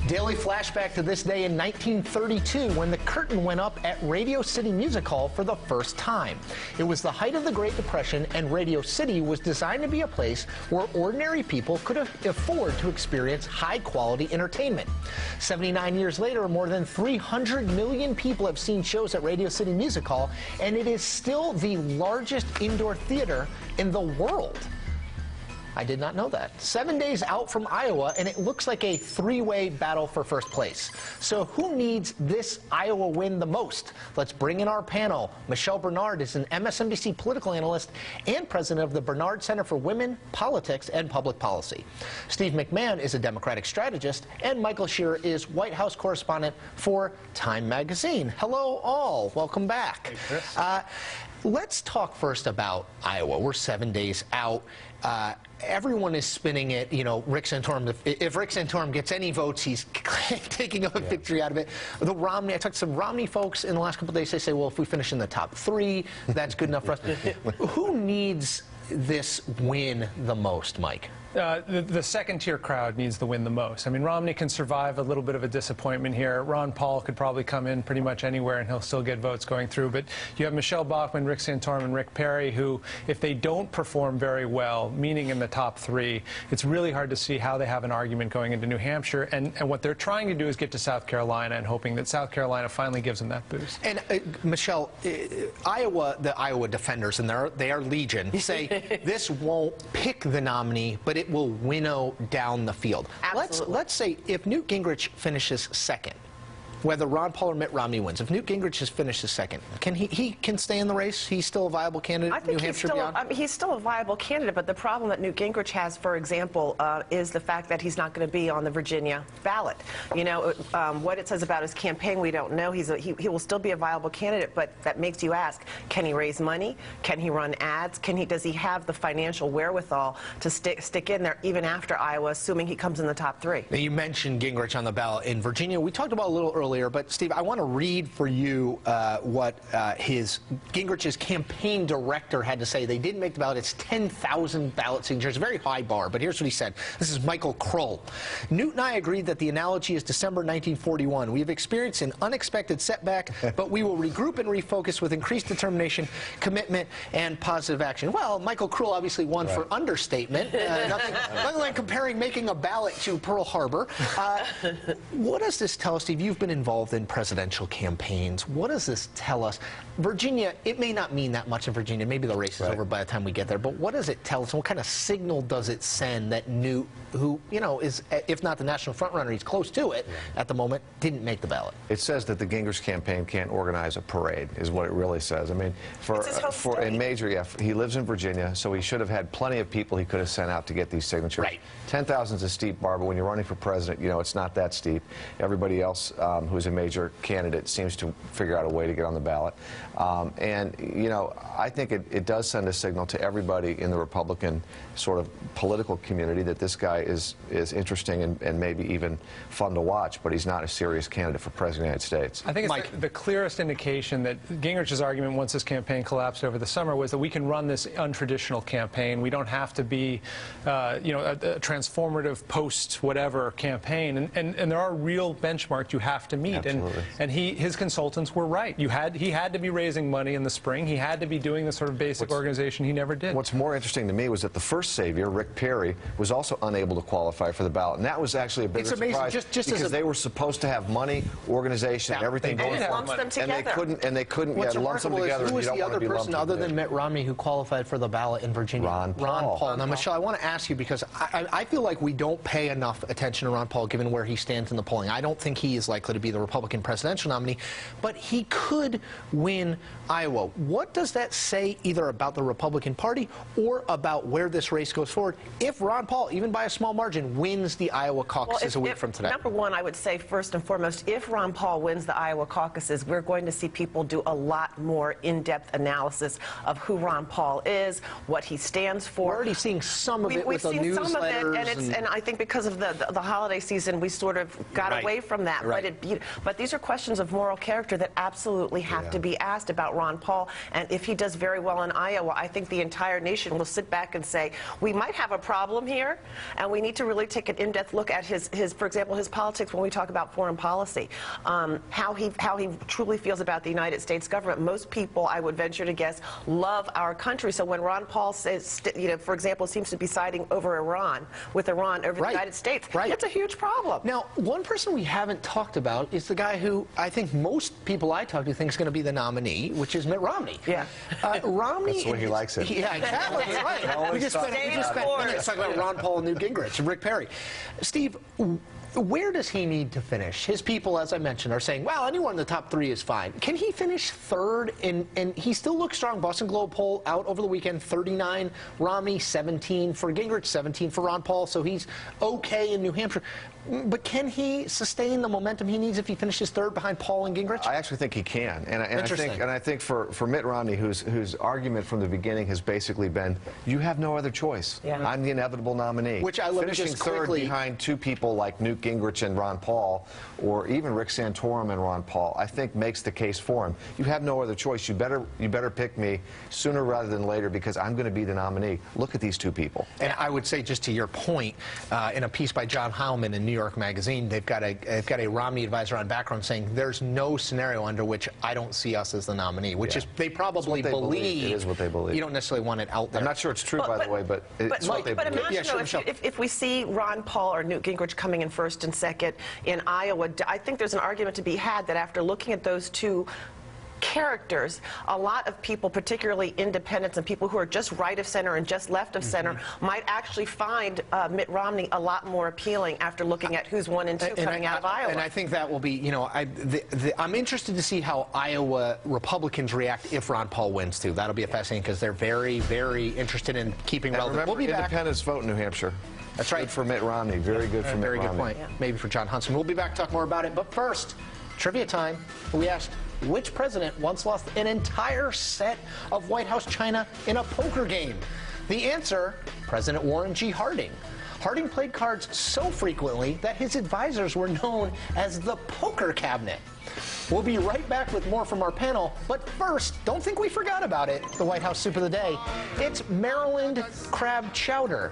Daily flashback to this day in 1932 when the curtain went up at Radio City Music Hall for the first time. It was the height of the Great Depression, and Radio City was designed to be a place where ordinary people could afford to experience high-quality entertainment. 79 years later, more than 300 million people have seen shows at Radio City Music Hall, and it is still the largest indoor theater in the world. I did not know that. 7 days out from Iowa, and it looks like a three-way battle for first place. So who needs this Iowa win the most? Let's bring in our panel. Michelle Bernard is an MSNBC political analyst and president of the Bernard Center for Women, Politics, and Public Policy. Steve McMahon is a Democratic strategist, and Michael Shearer is White House correspondent for Time Magazine. Hello, all. Welcome back. Hey, Chris. Let's talk first about Iowa. We're 7 days out. Everyone is spinning it, you know, Rick Santorum. If Rick Santorum gets any votes, he's taking a victory out of it. The Romney, I talked to some Romney folks in the last couple of days. They say, well, if we finish in the top three, that's good enough for us. Who needs this win the most, Mike? The second-tier crowd needs the win the most. I mean, Romney can survive a little bit of a disappointment here. Ron Paul could probably come in pretty much anywhere, and he'll still get votes going through. But you have Michelle Bachmann, Rick Santorum, and Rick Perry, who, if they don't perform very well, meaning in the top three, it's really hard to see how they have an argument going into New Hampshire. And what they're trying to do is get to South Carolina and hoping that South Carolina finally gives them that boost. And, Michelle, Iowa, the Iowa defenders, and they are legion, say this won't pick the nominee, but it will winnow down the field. Let's say if Newt Gingrich finishes second, whether Ron Paul or Mitt Romney wins, if Newt Gingrich has finished second, can he can stay in the race? He's still a viable candidate. I think he's still a viable candidate, but the problem that Newt Gingrich has, for example, is the fact that he's not going to be on the Virginia ballot. You know, what it says about his campaign, we don't know. He will still be a viable candidate, but that makes you ask: can he raise money? Can he run ads? Does he have the financial wherewithal to stick in there even after Iowa, assuming he comes in the top three? Now, you mentioned Gingrich on the ballot in Virginia. We talked about a little earlier. But Steve, I want to read for you what Gingrich's campaign director had to say. They didn't make the ballot. It's 10,000 ballot signatures, a very high bar. But here's what he said. This is Michael Kroll. Newt and I agreed that the analogy is December 1941. We have experienced an unexpected setback, but we will regroup and refocus with increased determination, commitment, and positive action. Well, Michael Kroll obviously won for understatement. Nothing like comparing making a ballot to Pearl Harbor. What does this tell us, Steve? You've been involved in presidential campaigns. What does this tell us? Virginia, it may not mean that much in Virginia. Maybe the race is over by the time we get there. But what does it tell us? What kind of signal does it send that Newt, who, you know, is, if not the national frontrunner, he's close to it at the moment, didn't make the ballot? It says that the Gingrich campaign can't organize a parade, is what it really says. I mean, for a major, he lives in Virginia, so he should have had plenty of people he could have sent out to get these signatures. Right. 10,000 is a steep bar, but when you're running for president, you know, it's not that steep. Everybody else who's a major candidate seems to figure out a way to get on the ballot. And, you know, I think it does send a signal to everybody in the Republican sort of political community that this guy is interesting and maybe even fun to watch, but he's not a serious candidate for president of the United States. I think it's the clearest indication that Gingrich's argument once his campaign collapsed over the summer was that we can run this untraditional campaign. We don't have to be, you know, a transformative post-whatever campaign. And there are real benchmarks you have to meet. Absolutely. And his consultants were right. He had to be raising money in the spring. He had to be doing the sort of basic organization he never did. What's more interesting to me was that the first savior, Rick Perry, was also unable to qualify for the ballot. And that was actually a bigger surprise because they were supposed to have money, organization, everything going for them. And they couldn't What's lump them together. Who was the other person other than Mitt Romney who qualified for the ballot in Virginia? Ron Paul. Now, Michelle, I want to ask you because I feel like we don't pay enough attention to Ron Paul given where he stands in the polling. I don't think he is likely to be the Republican presidential nominee, but he could win Iowa. What does that say either about the Republican Party or about where this race goes forward if Ron Paul, even by a small margin, wins the Iowa caucuses a week from today? Number one, I would say first and foremost, if Ron Paul wins the Iowa caucuses, we're going to see people do a lot more in-depth analysis of who Ron Paul is, what he stands for. We're already seeing some of it with the newsletters. We've seen some of it, and I think because of the holiday season, we sort of got away from that. But But these are questions of moral character that absolutely have to be asked about Ron Paul. And if he does very well in Iowa, I think the entire nation will sit back and say, we might have a problem here, and we need to really take an in-depth look at his, for example, his politics when we talk about foreign policy, how he truly feels about the United States government. Most people, I would venture to guess, love our country. So when Ron Paul says, for example, seems to be siding over Iran, with Iran over the United States, it's a huge problem. Now, one person we haven't talked about is the guy who I think most people I talk to think is going to be the nominee, which is Mitt Romney. Yeah. Romney. That's the way he likes it. Yeah, exactly. Right. We just spent minutes talking about Ron Paul and Newt Gingrich and Rick Perry. Steve, where does he need to finish? His people, as I mentioned, are saying, well, anyone in the top 3 is fine. Can he finish 3rd? And he still looks strong. Boston Globe poll out over the weekend, 39. Romney, 17 for Gingrich, 17 for Ron Paul. So he's okay in New Hampshire. But can he sustain the momentum he needs if he finishes 3rd behind Paul and Gingrich? I actually think he can. And I think for Mitt Romney, whose argument from the beginning has basically been, you have no other choice. Yeah. I'm the inevitable nominee. Which I love. Finishing just 3rd quickly behind 2 people like Newt Gingrich and Ron Paul, or even Rick Santorum and Ron Paul, I think makes the case for him. You have no other choice. You better pick me sooner rather than later, because I'm going to be the nominee. Look at these 2 people. And I would say, just to your point, in a piece by John Heilman in New York Magazine, they've got a Romney advisor on background saying there's no scenario under which I don't see us as the nominee, which is they probably believe. It is what they believe. You don't necessarily want it out there. I'm not sure it's true, by the way, but it's what they believe. Imagine if we see Ron Paul or Newt Gingrich coming in 1st and 2nd in Iowa, I think there's an argument to be had that after looking at those 2 characters, a lot of people, particularly independents and people who are just right of center and just left of center, might actually find Mitt Romney a lot more appealing after looking at who's 1 and 2 coming out of Iowa. And I think that will be, I'm interested to see how Iowa Republicans react if Ron Paul wins, too. That'll be fascinating, because they're very, very interested in keeping relevant. Remember, independents vote in New Hampshire. That's right. Good for Mitt Romney. Very good for Mitt Romney. Very good point. Maybe for John Huntsman. We'll be back to talk more about it. But first, trivia time. We asked, which president once lost an entire set of White House china in a poker game? The answer, President Warren G. Harding. Harding played cards so frequently that his advisors were known as the poker cabinet. We'll be right back with more from our panel, but first, don't think we forgot about it. The White House soup of the day. It's Maryland crab chowder.